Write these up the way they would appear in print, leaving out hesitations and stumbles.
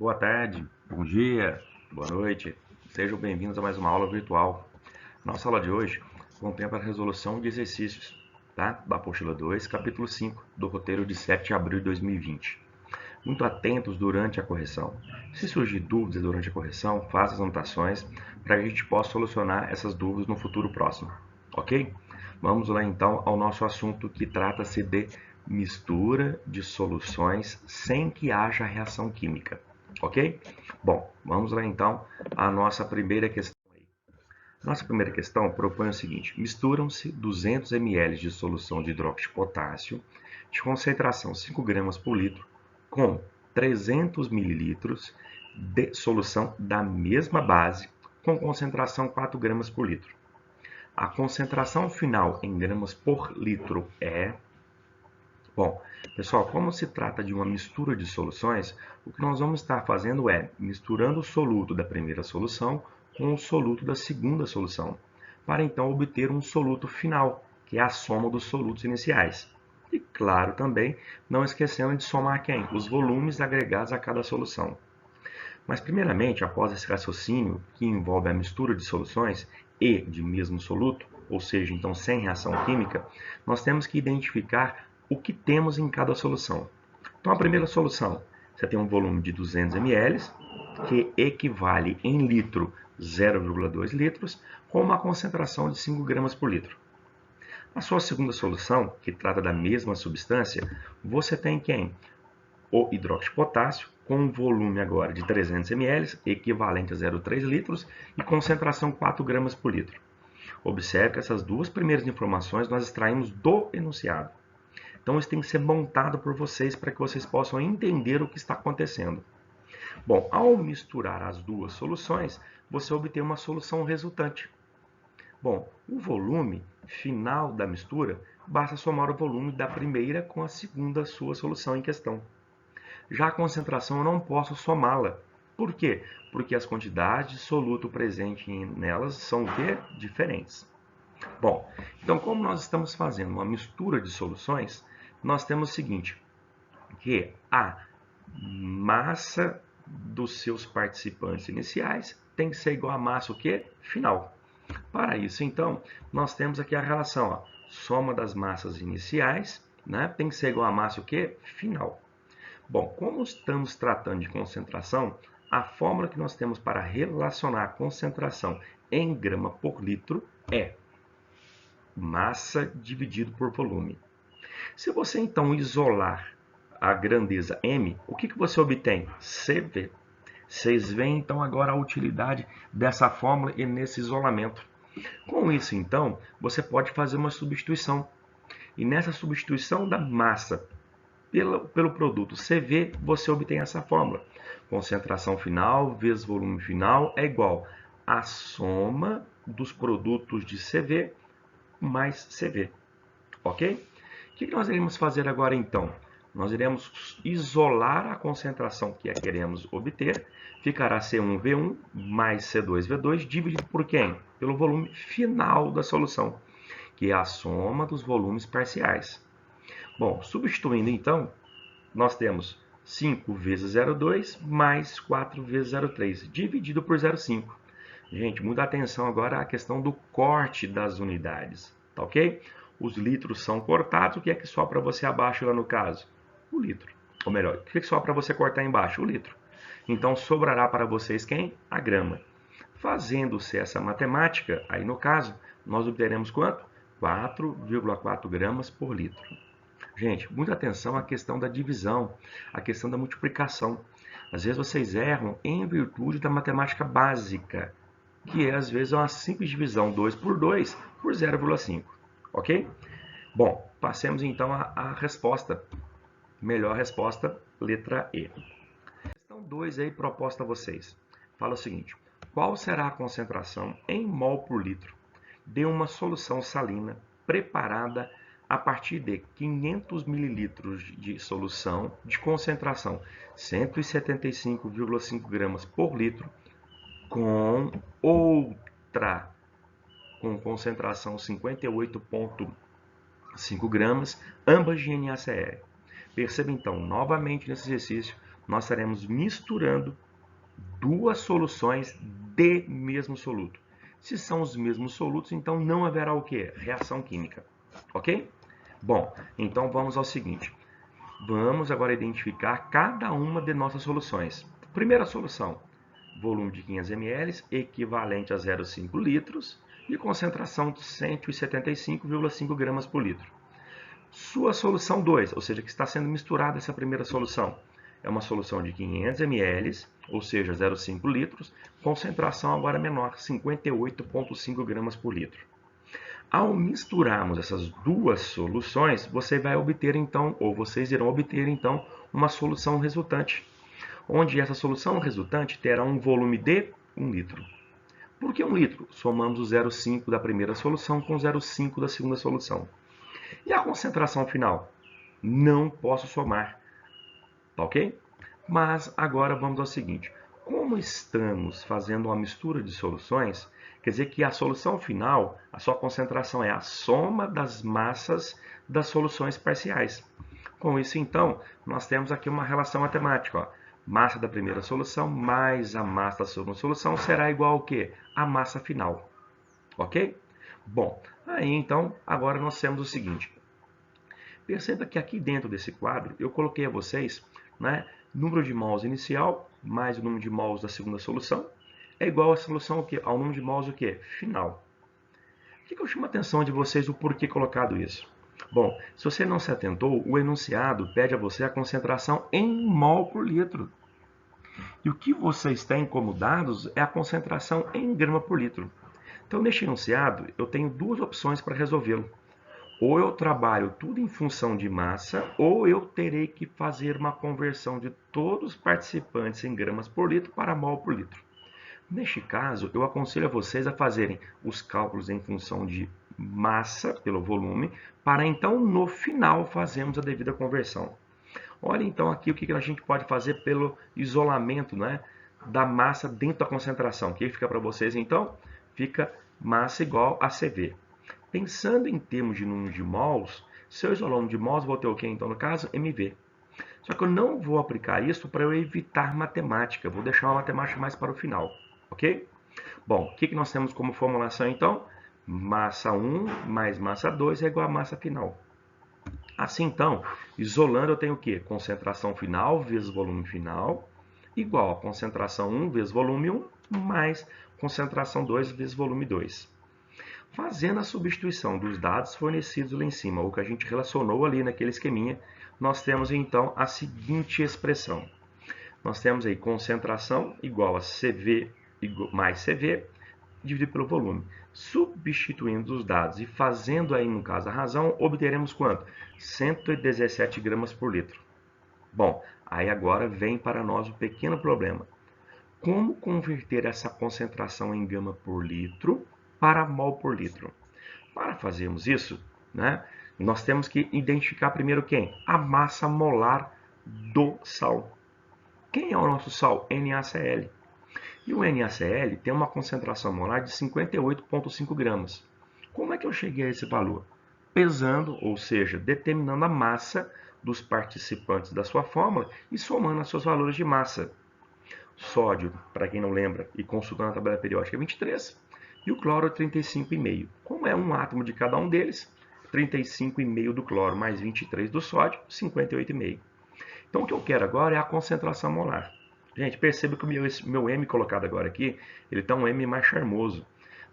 Boa tarde, bom dia, boa noite. Sejam bem-vindos a mais uma aula virtual. Nossa aula de hoje contempla a resolução de exercícios, tá? Da apostila 2, capítulo 5, do roteiro de 7 de abril de 2020. Muito atentos durante a correção. Se surgir dúvidas durante a correção, faça as anotações para que a gente possa solucionar essas dúvidas no futuro próximo, ok? Vamos lá então ao nosso assunto que trata-se de mistura de soluções sem que haja reação química, ok? Bom, vamos lá então à nossa primeira questão. Nossa primeira questão propõe o seguinte: misturam-se 200 ml de solução de hidróxido de potássio de concentração 5 gramas por litro com 300 mililitros de solução da mesma base com concentração 4 gramas por litro. A concentração final em gramas por litro é... Bom, pessoal, como se trata de uma mistura de soluções, o que nós vamos estar fazendo é misturando o soluto da primeira solução com o soluto da segunda solução, para então obter um soluto final, que é a soma dos solutos iniciais. E claro, também não esquecendo de somar quem? Os volumes agregados a cada solução. Mas primeiramente, após esse raciocínio, que envolve a mistura de soluções e de mesmo soluto, ou seja, então sem reação química, nós temos que identificar o que temos em cada solução. Então, a primeira solução, você tem um volume de 200 ml, que equivale em litro 0,2 litros, com uma concentração de 5 gramas por litro. Na sua segunda solução, que trata da mesma substância, você tem quem? O hidróxido de potássio, com um volume agora de 300 ml, equivalente a 0,3 litros, e concentração 4 gramas por litro. Observe que essas duas primeiras informações nós extraímos do enunciado. Então, isso tem que ser montado por vocês para que vocês possam entender o que está acontecendo. Bom, ao misturar as duas soluções, você obtém uma solução resultante. Bom, o volume final da mistura, basta somar o volume da primeira com a segunda sua solução em questão. Já a concentração eu não posso somá-la. Por quê? Porque as quantidades de soluto presente nelas são o quê? Diferentes. Bom, então como nós estamos fazendo uma mistura de soluções, nós temos o seguinte, que a massa dos seus participantes iniciais tem que ser igual à massa o quê? Final. Para isso, então, nós temos aqui a relação, ó, soma das massas iniciais, né, tem que ser igual à massa o quê? Final. Bom, como estamos tratando de concentração, a fórmula que nós temos para relacionar a concentração em grama por litro é massa dividido por volume. Se você então isolar a grandeza M, o que você obtém? CV. Vocês veem então agora a utilidade dessa fórmula e nesse isolamento. Com isso então, você pode fazer uma substituição. E nessa substituição da massa pelo produto CV, você obtém essa fórmula. Concentração final vezes volume final é igual à soma dos produtos de CV mais CV. Ok? O que nós iremos fazer agora então? Nós iremos isolar a concentração que queremos obter. Ficará C1V1 mais C2V2 dividido por quem? Pelo volume final da solução, que é a soma dos volumes parciais. Bom, substituindo então, nós temos 5 vezes 0,2 mais 4 vezes 0,3, dividido por 0,5. Gente, muita atenção agora à questão do corte das unidades, tá ok? Os litros são cortados, o que é que sobra para você abaixo lá no caso? O litro. Ou melhor, o que é que sobra para você cortar embaixo? O litro. Então, sobrará para vocês quem? A grama. Fazendo-se essa matemática, aí no caso, nós obteremos quanto? 4,4 gramas por litro. Gente, muita atenção à questão da divisão, à questão da multiplicação. Às vezes vocês erram em virtude da matemática básica, que é às vezes uma simples divisão 2 por 2 por 0,5. Ok? Bom, passemos então à resposta. Melhor resposta, letra E. Questão 2 aí proposta a vocês. Fala o seguinte: qual será a concentração em mol por litro de uma solução salina preparada a partir de 500 ml de solução de concentração 175,5 gramas por litro com outra com concentração 58,5 gramas, ambas de NaCl. Perceba então, novamente nesse exercício, nós estaremos misturando duas soluções de mesmo soluto. Se são os mesmos solutos, então não haverá o quê? Reação química. Ok? Bom, então vamos ao seguinte. Vamos agora identificar cada uma de nossas soluções. Primeira solução, volume de 500 ml, equivalente a 0,5 litros e concentração de 175,5 gramas por litro. Sua solução 2, ou seja, que está sendo misturada essa primeira solução, é uma solução de 500 ml, ou seja, 0,5 litros, concentração agora menor, 58,5 gramas por litro. Ao misturarmos essas duas soluções, você vai obter então, ou vocês irão obter então, uma solução resultante, onde essa solução resultante terá um volume de 1 litro. Por que 1 litro? Somamos o 0,5 da primeira solução com o 0,5 da segunda solução. E a concentração final? Não posso somar, tá ok? Mas agora vamos ao seguinte. Como estamos fazendo uma mistura de soluções, quer dizer que a solução final, a sua concentração é a soma das massas das soluções parciais. Com isso, então, nós temos aqui uma relação matemática. Ó. Massa da primeira solução mais a massa da segunda solução será igual ao quê? A massa final. Ok? Bom, aí então, agora nós temos o seguinte. Perceba que aqui dentro desse quadro, eu coloquei a vocês, né, número de mols inicial mais o número de mols da segunda solução é igual à solução o quê? Ao número de mols o quê? Final. O que eu chamo a atenção de vocês o porquê colocado isso? Bom, se você não se atentou, o enunciado pede a você a concentração em mol por litro. E o que vocês têm como dados é a concentração em grama por litro. Então, neste enunciado, eu tenho duas opções para resolvê-lo. Ou eu trabalho tudo em função de massa, ou eu terei que fazer uma conversão de todos os participantes em gramas por litro para mol por litro. Neste caso, eu aconselho a vocês a fazerem os cálculos em função de massa pelo volume, para então no final fazermos a devida conversão. Olha então aqui o que a gente pode fazer pelo isolamento, né, da massa dentro da concentração. O que fica para vocês então? Fica massa igual a CV. Pensando em termos de número de mols, se eu isolar o número de mols, vou ter o que então no caso? MV. Só que eu não vou aplicar isso para eu evitar matemática, vou deixar a matemática mais para o final, ok? Bom, o que nós temos como formulação então? Massa 1 mais massa 2 é igual a massa final. Assim então, isolando eu tenho o quê? Concentração final vezes volume final, igual a concentração 1 vezes volume 1, mais concentração 2 vezes volume 2. Fazendo a substituição dos dados fornecidos lá em cima, o que a gente relacionou ali naquele esqueminha, nós temos então a seguinte expressão. Nós temos aí concentração igual a CV mais CV dividido pelo volume. Substituindo os dados e fazendo aí, no caso, a razão, obteremos quanto? 117 gramas por litro. Bom, aí agora vem para nós o pequeno problema. Como converter essa concentração em grama por litro para mol por litro? Para fazermos isso, né, nós temos que identificar primeiro quem? A massa molar do sal. Quem é o nosso sal? NaCl. E o NaCl tem uma concentração molar de 58,5 gramas. Como é que eu cheguei a esse valor? Pesando, ou seja, determinando a massa dos participantes da sua fórmula e somando os seus valores de massa. Sódio, para quem não lembra, e consultando a tabela periódica, é 23. E o cloro é 35,5. Como é um átomo de cada um deles, 35,5 do cloro mais 23 do sódio, 58,5. Então o que eu quero agora é a concentração molar. Gente, perceba que o meu M colocado agora aqui, ele está um M mais charmoso.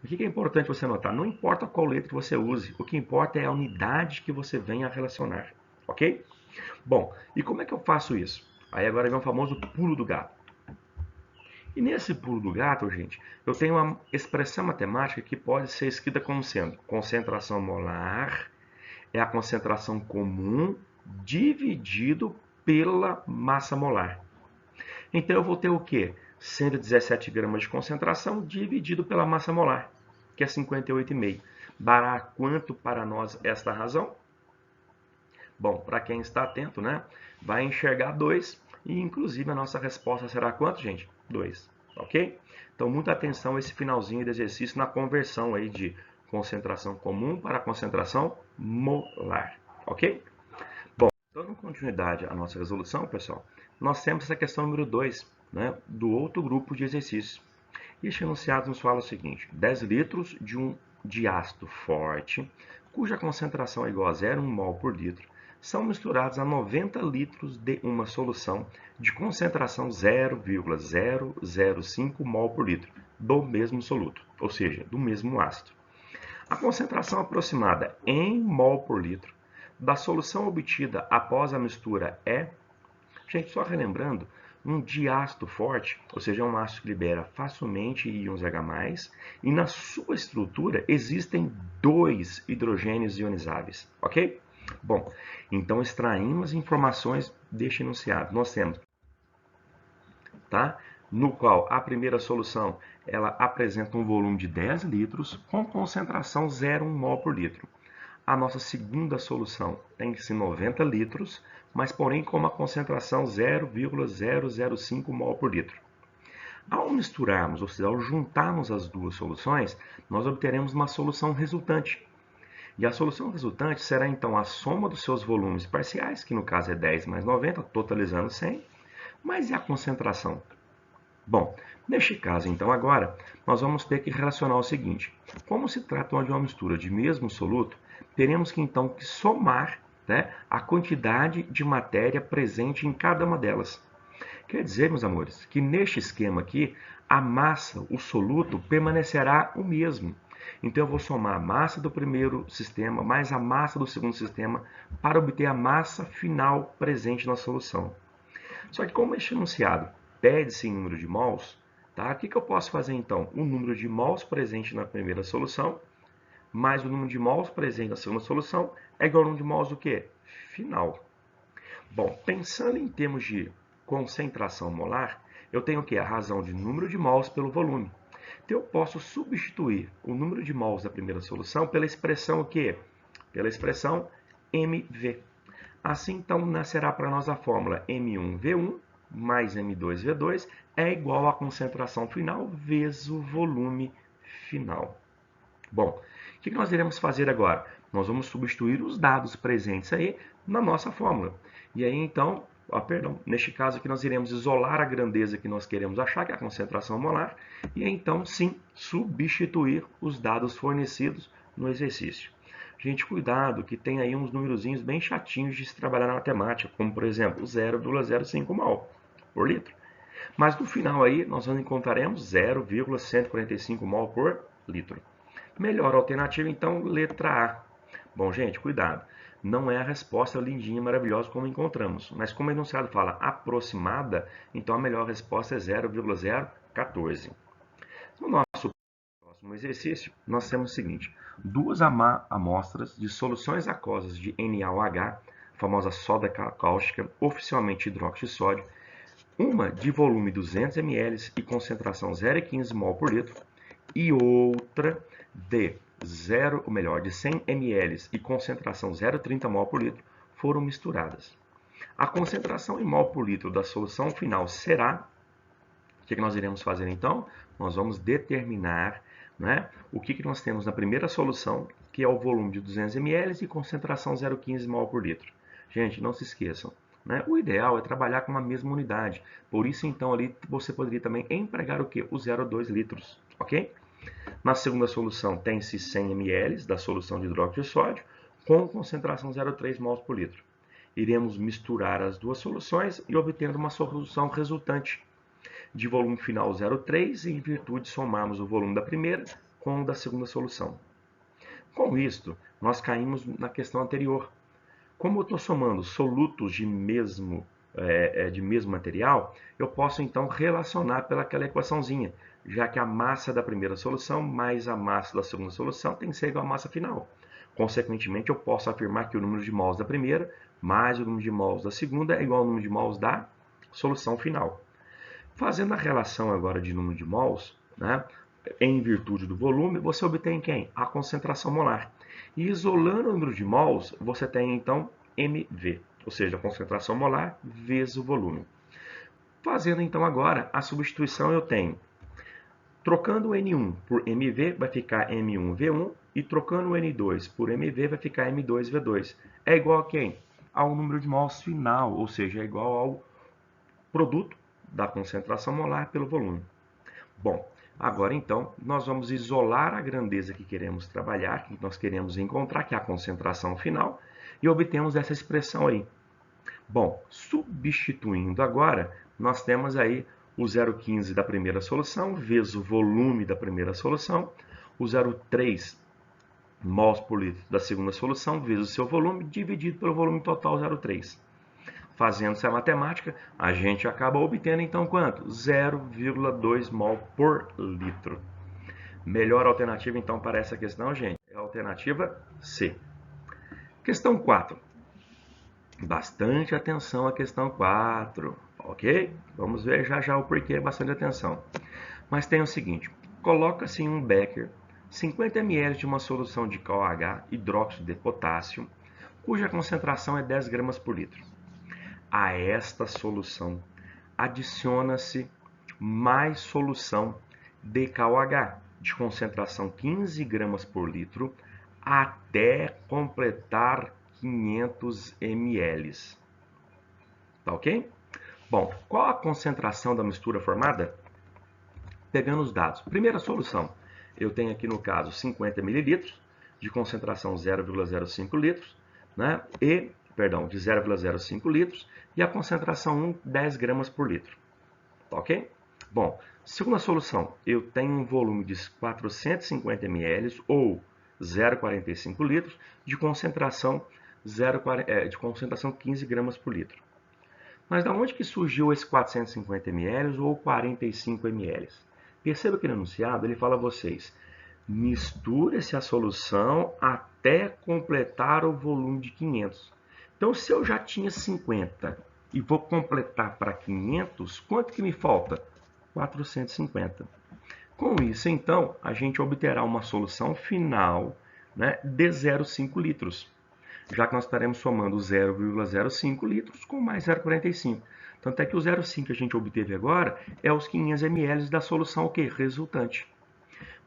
O que é importante você notar? Não importa qual letra que você use, o que importa é a unidade que você venha a relacionar. Ok? Bom, e como é que eu faço isso? Aí agora vem o famoso pulo do gato. E nesse pulo do gato, gente, eu tenho uma expressão matemática que pode ser escrita como sendo concentração molar é a concentração comum dividido pela massa molar. Então eu vou ter o quê? 117 gramas de concentração dividido pela massa molar, que é 58,5. Dará quanto para nós esta razão? Bom, para quem está atento, né, vai enxergar 2 e inclusive a nossa resposta será quanto, gente? 2, ok? Então muita atenção a esse finalzinho do exercício na conversão aí de concentração comum para concentração molar, ok? Bom, Dando continuidade à nossa resolução, pessoal, nós temos essa questão número 2, né, do outro grupo de exercícios. E este enunciado nos fala o seguinte: 10 litros de um diácido forte, cuja concentração é igual a 0,1 mol por litro, são misturados a 90 litros de uma solução de concentração 0,005 mol por litro do mesmo soluto, ou seja, do mesmo ácido. A concentração aproximada em mol por litro da solução obtida após a mistura é, gente, só relembrando, um diácido forte, ou seja, é um ácido que libera facilmente íons H+, e na sua estrutura existem 2 hidrogênios ionizáveis, ok? Bom, então extraímos informações deste enunciado. Nós temos, tá? No qual a primeira solução ela apresenta um volume de 10 litros com concentração 0,1 mol por litro. A nossa segunda solução tem-se 90 litros, mas porém com uma concentração 0,005 mol por litro. Ao misturarmos, ou seja, ao juntarmos as duas soluções, nós obteremos uma solução resultante. E a solução resultante será então a soma dos seus volumes parciais, que no caso é 10 mais 90, totalizando 100, mas e a concentração? Bom, neste caso, então, agora, nós vamos ter que relacionar o seguinte. Como se trata de uma mistura de mesmo soluto, teremos que, então, somar, né, a quantidade de matéria presente em cada uma delas. Quer dizer, meus amores, que neste esquema aqui, a massa, o soluto, permanecerá o mesmo. Então, eu vou somar a massa do primeiro sistema mais a massa do segundo sistema para obter a massa final presente na solução. Só que como este enunciado pede-se em número de mols, tá? O que eu posso fazer então? O número de mols presente na primeira solução mais o número de mols presente na segunda solução é igual ao número de mols do quê? Final. Bom, pensando em termos de concentração molar, eu tenho o quê? A razão de número de mols pelo volume. Então eu posso substituir o número de mols da primeira solução pela expressão o quê? Pela expressão mV. Assim, então, nascerá para nós a fórmula M1V1 mais M2V2 é igual à concentração final vezes o volume final. Bom, o que nós iremos fazer agora? Nós vamos substituir os dados presentes aí na nossa fórmula. E aí, então, neste caso aqui nós iremos isolar a grandeza que nós queremos achar, que é a concentração molar, e aí, então, sim, substituir os dados fornecidos no exercício. Gente, cuidado, que tem aí uns numerozinhos bem chatinhos de se trabalhar na matemática, como, por exemplo, 0,05 mol por litro. Mas no final aí, nós encontraremos 0,145 mol por litro. Melhor alternativa, então, letra A. Bom, gente, cuidado. Não é a resposta lindinha, maravilhosa como encontramos. Mas como o enunciado fala aproximada, então a melhor resposta é 0,014. No nosso próximo exercício, nós temos o seguinte. 2 amostras de soluções aquosas de NaOH, a famosa soda cáustica, oficialmente hidróxido de sódio, uma de volume 200 ml e concentração 0,15 mol por litro, e outra de 100 ml e concentração 0,30 mol por litro, foram misturadas. A concentração em mol por litro da solução final será... O que nós iremos fazer então? Nós vamos determinar, né, o que nós temos na primeira solução, que é o volume de 200 ml e concentração 0,15 mol por litro. Gente, não se esqueçam, né? O ideal é trabalhar com a mesma unidade. Por isso, então, ali você poderia também empregar o quê? O 0,2 litros, ok? Na segunda solução, tem-se 100 ml da solução de hidróxido de sódio com concentração 0,3 mols por litro. Iremos misturar as duas soluções e obter uma solução resultante de volume final 0,3 e em virtude de somarmos o volume da primeira com o da segunda solução. Com isto, nós caímos na questão anterior. Como eu estou somando solutos de mesmo material, eu posso então relacionar pelaquela equaçãozinha, já que a massa da primeira solução mais a massa da segunda solução tem que ser igual à massa final. Consequentemente, eu posso afirmar que o número de mols da primeira mais o número de mols da segunda é igual ao número de mols da solução final. Fazendo a relação agora de número de mols, né, em virtude do volume, você obtém quem? A concentração molar. E isolando o número de mols, você tem então mV, ou seja, a concentração molar vezes o volume. Fazendo então agora a substituição, eu tenho, trocando o N1 por mV, vai ficar M1V1, e trocando o N2 por mV, vai ficar M2V2. É igual a quem? ao número de mols final, ou seja, é igual ao produto da concentração molar pelo volume. Bom, agora então nós vamos isolar a grandeza que queremos trabalhar, que nós queremos encontrar, que é a concentração final, e obtemos essa expressão aí. Bom, substituindo agora, nós temos aí o 0,15 da primeira solução vezes o volume da primeira solução, o 0,3 mols por litro da segunda solução vezes o seu volume, dividido pelo volume total 0,3. Fazendo essa matemática, a gente acaba obtendo então quanto? 0,2 mol por litro. Melhor alternativa então para essa questão, gente, é a alternativa C. Questão 4. Bastante atenção à questão 4, ok? Vamos ver já já o porquê, bastante atenção. Mas tem o seguinte, coloca-se em um becker 50 ml de uma solução de KOH, hidróxido de potássio, cuja concentração é 10 gramas por litro. A esta solução adiciona-se mais solução de KOH, de concentração 15 gramas por litro, até completar 500 ml. Tá ok? Bom, qual a concentração da mistura formada? Pegando os dados. Primeira solução, eu tenho aqui no caso 50 ml de concentração 0,05 litros, né? De 0,05 litros e a concentração 1, 10 gramas por litro. Tá ok? Bom, segunda solução, eu tenho um volume de 450 ml ou 0,45 litros de concentração 15 gramas por litro. Mas da onde que surgiu esse 450 ml ou 45 ml? Perceba que no enunciado ele fala a vocês, misture-se a solução até completar o volume de 500. Então, se eu já tinha 50 e vou completar para 500, quanto que me falta? 450. Com isso, então, a gente obterá uma solução final, né, de 0,5 litros, já que nós estaremos somando 0,05 litros com mais 0,45. Tanto é que o 0,5 que a gente obteve agora é os 500 ml da solução o quê? Resultante.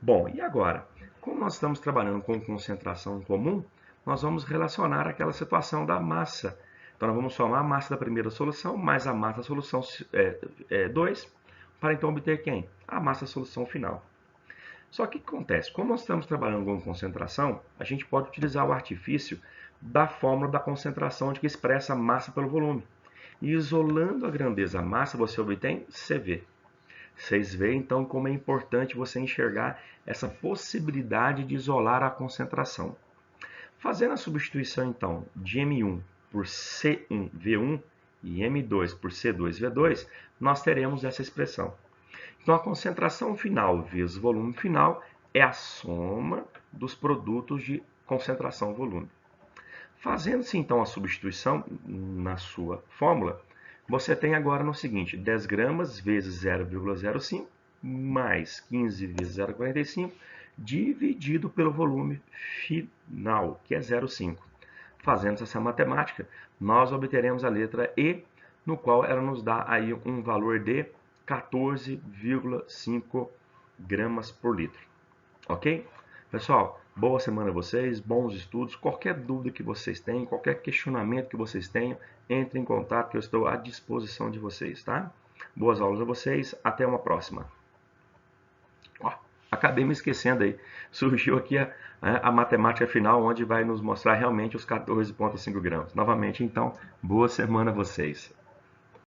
Bom, e agora? Como nós estamos trabalhando com concentração comum, nós vamos relacionar aquela situação da massa. Então, nós vamos somar a massa da primeira solução mais a massa da solução 2, para então obter quem? A massa da solução final. Só que o que acontece? Como nós estamos trabalhando com concentração, a gente pode utilizar o artifício da fórmula da concentração, onde que expressa a massa pelo volume. E isolando a grandeza a massa, você obtém CV. Vocês veem, então, como é importante você enxergar essa possibilidade de isolar a concentração. Fazendo a substituição, então, de M1 por C1V1 e M2 por C2V2, nós teremos essa expressão. Então, a concentração final vezes volume final é a soma dos produtos de concentração-volume. Fazendo-se, então, a substituição na sua fórmula, você tem agora no seguinte, 10 gramas vezes 0,05 mais 15 vezes 0,45 dividido pelo volume final, que é 0,5. Fazendo essa matemática, nós obteremos a letra E, no qual ela nos dá aí um valor de 14,5 gramas por litro. Ok? Pessoal, boa semana a vocês, bons estudos. Qualquer dúvida que vocês tenham, qualquer questionamento que vocês tenham, entre em contato que eu estou à disposição de vocês, tá? Boas aulas a vocês, até uma próxima. Ó, acabei me esquecendo aí, surgiu aqui a matemática final, onde vai nos mostrar realmente os 14,5 gramas. Novamente, então, boa semana a vocês.